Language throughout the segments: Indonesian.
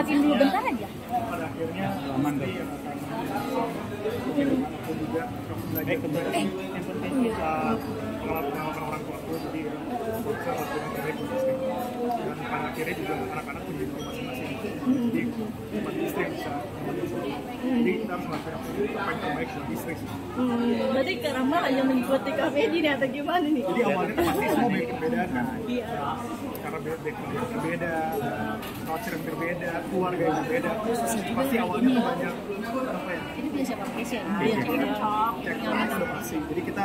nikmatin dulu bentar aja. Pada akhirnya istri yang akan dimanapun juga belajar yang penting pengalaman orang tua aku, jadi saya lakukan yang terbaik untuk istri. Dan pada akhirnya juga anak-anak punya diri masing-masing, jadi bukan istri yang bisa membantu semua. Jadi kita harus melakukan apa yang terbaik buat istri. Berarti Kak Rama hanya mengikuti Kak Fedi nih atau gimana nih? Jadi awalnya kan pasti semua banyak perbedaan kan, Iya. karena background yang berbeda, culture yang berbeda, keluarga yang berbeda. Pasti awalnya tuh banyak apa ya? Ini punya siapa? Kesha. Iya, Cocok. cek udah pasti. Jadi kita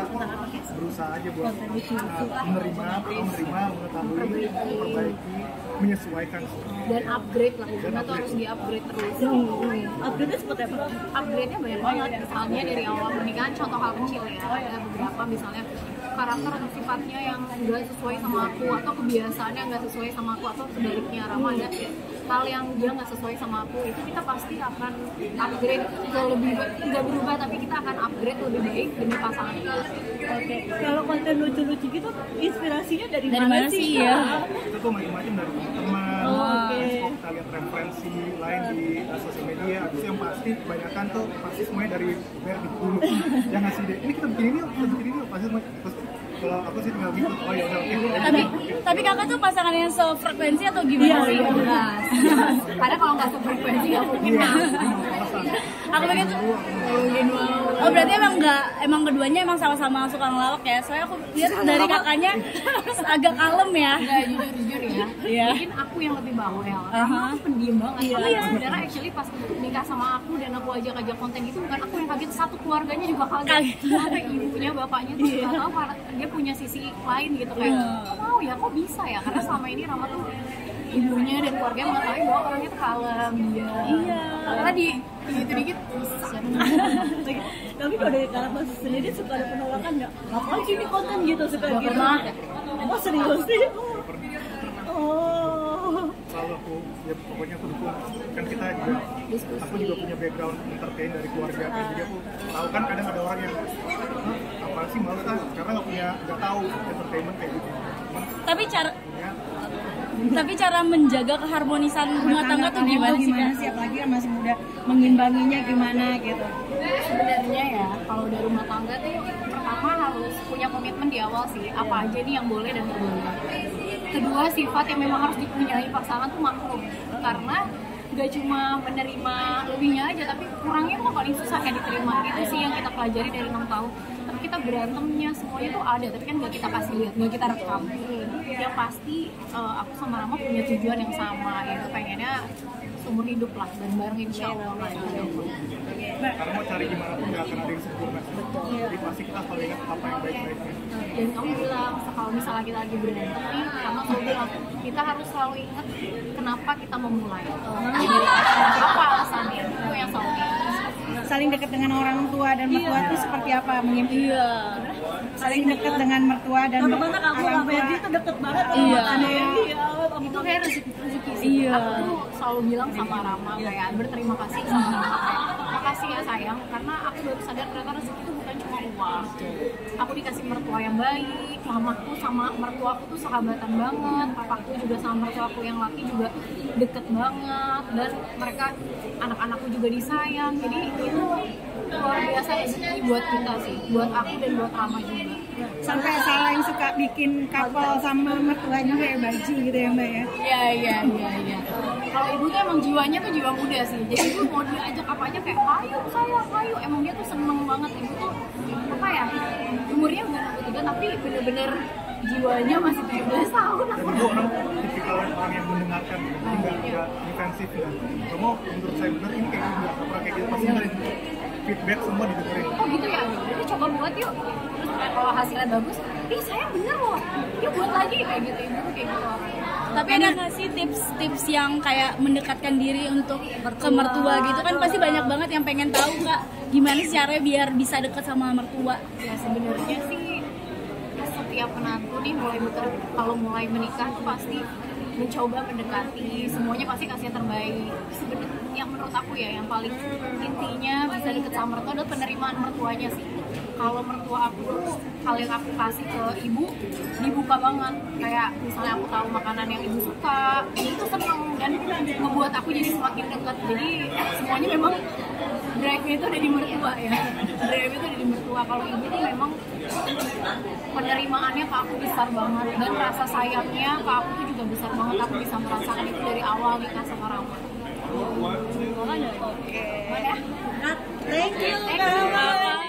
berusaha aja buat menerima, mengetahui, memperbaiki, menyesuaikan. Dan upgrade lah, kita tuh harus di-upgrade terus. Upgrade-nya seperti apa? Upgrade-nya banyak banget, misalnya dari awal pernikahan contoh hal kecil ya, ada beberapa misalnya karakter atau sifatnya yang nggak sesuai sama aku, atau kebiasaannya nggak sesuai sama aku, atau sebaliknya Rama ada hal yang dia nggak sesuai sama aku, itu kita pasti akan upgrade ke lebih nggak berubah, tapi kita akan upgrade lebih baik demi pasangan kita. Oke. Kalau konten lucu-lucu gitu, inspirasinya dari Dari mana sih ya? Itu tuh macam-macam dari teman-teman, Oke. terus kita lihat referensi lain di sosial media. Habis itu yang pasti kebanyakan tuh pasti semuanya dari Berdi dulu yang ngasih ide, ini kita bikin ini yuk, pasti semua. Terus kalau aku sih tinggal gitu, oh ya udah oke. Tapi kakak tuh pasangan yang sefrekuensi atau gimana sih? Karena kalau nggak sefrekuensi nggak mungkin. Aku pikir tuh, oh berarti emang keduanya emang sama-sama suka ngelawak ya? Soalnya aku lihat dari kakaknya agak kalem ya. Nggak jujur ya. Iya. Mungkin aku yang lebih bawel. Aku pendiam banget. Iya. Sebenarnya actually pas nikah sama aku dan aku ajak konten itu bukan aku yang kaget, satu keluarganya juga kaget. Sampai ibunya, bapaknya tuh nggak tahu karena dia punya sisi lain gitu kayak, wow ya kok bisa ya? Karena selama ini Rama tuh ibunya dan keluarganya mengetahui bahwa orangnya tuh kalem dia. Iya. Karena dikit-dikit bisa. Tapi kalau dari Kak Rama sendiri suka ada penolakan nggak? Apa sih ini konten gitu suka Nggak gitu? pernah. Oh serius sih? Oh. Selalu aku, ya pokoknya aku dukung. Kan kita juga, aku juga punya background entertain dari keluarga kan, jadi aku tahu kan kadang ada orang yang apa sih malu kan karena nggak tahu entertainment kayak gitu. Tapi cara menjaga keharmonisan rumah tangga tuh gimana sih? Apalagi kan masih muda, mengimbanginya gimana gitu? Sebenarnya ya kalau udah rumah tangga tuh pertama harus punya komitmen di awal sih, apa aja nih yang boleh dan tidak boleh. Kedua, sifat yang memang harus dipunyai pasangan tuh maklum, karena gak cuma menerima lebihnya aja, tapi kurangnya tuh paling susah kayak diterima. Itu sih yang kita pelajari dari 6 tahun. Tapi kita berantemnya semuanya tuh ada, tapi kan gak kita kasih lihat, gak kita rekam. Yang pasti aku sama Rama punya tujuan yang sama, yaitu pengennya seumur hidup lah dan bareng insya Allah. Karena mau cari gimana pun nggak akan ada yang sempurna. Jadi pasti kita selalu ingat apa yang baik-baiknya. Dan kamu bilang kalau misalnya kita lagi berantem nih, kamu selalu bilang kita harus selalu ingat kenapa kita memulai. Apa alasannya? Itu yang selalu ingat. Saling dekat dengan orang tua dan mertua itu seperti apa? Iya. Saling dekat dengan mertua dan Bagaimana kamu sama Fedi itu deket banget sama Itu kayak rezeki sih. Aku tuh selalu bilang sama Rama kayak berterima kasih sama Rama kayak, makasih ya sayang, karena aku baru sadar ternyata rezeki itu bukan cuma uang. Aku dikasih mertua yang baik, mamaku sama mertuaku tuh sahabatan banget, papaku juga sama mertuaku yang laki juga deket banget, dan mereka anak-anakku juga disayang. Jadi itu luar biasa rezeki buat kita sih, buat aku dan buat Rama juga. sampai salah yang suka bikin couple sama mertuanya kayak baju gitu ya Mbak ya? Iya. Kalau ibu tuh emang jiwanya tuh jiwa muda sih. Jadi ibu mau diajak apa aja kayak ayo sayang, ayo. Emang dia tuh seneng banget. Ibu tuh apa ya? Umurnya udah 63 tapi bener-bener jiwanya masih 17 tahun. Dan itu orang tipikal orang yang mendengarkan, jadi nggak defensif ya. Kamu menurut saya benar ini kayak nggak pernah kayak gitu, pasti dengerin feedback semua didengerin. Oh gitu ya? Jadi coba buat yuk. Terus kalau hasilnya bagus, saya bener loh. Yuk buat lagi kayak gitu. Ibu tuh kayak gitu orangnya. Tapi ada nggak sih tips-tips yang kayak mendekatkan diri untuk ke mertua gitu kan? Pasti banyak banget yang pengen tahu Kak, gimana sih caranya biar bisa dekat sama mertua? Ya sebenarnya sih setiap menantu nih kalau mulai menikah tuh pasti mencoba mendekati, semuanya pasti kasih yang terbaik. Sebenarnya yang menurut aku ya yang paling intinya bisa deket sama mertua adalah penerimaan mertuanya sih. kalau mertua aku hal yang aku kasih ke ibu dibuka banget, kayak misalnya aku tahu makanan yang ibu suka, itu seneng dan ngebuat aku jadi semakin dekat. Jadi semuanya memang drive-nya itu ada di mertua ya, drive-nya itu ada di mertua. Kalau ibu tuh memang penerimaannya ke aku besar banget dan rasa sayangnya ke aku tuh juga besar banget. Aku bisa merasakan itu dari awal nikah sama Rama. Makanya oke. Mana? Thank you. Thank you.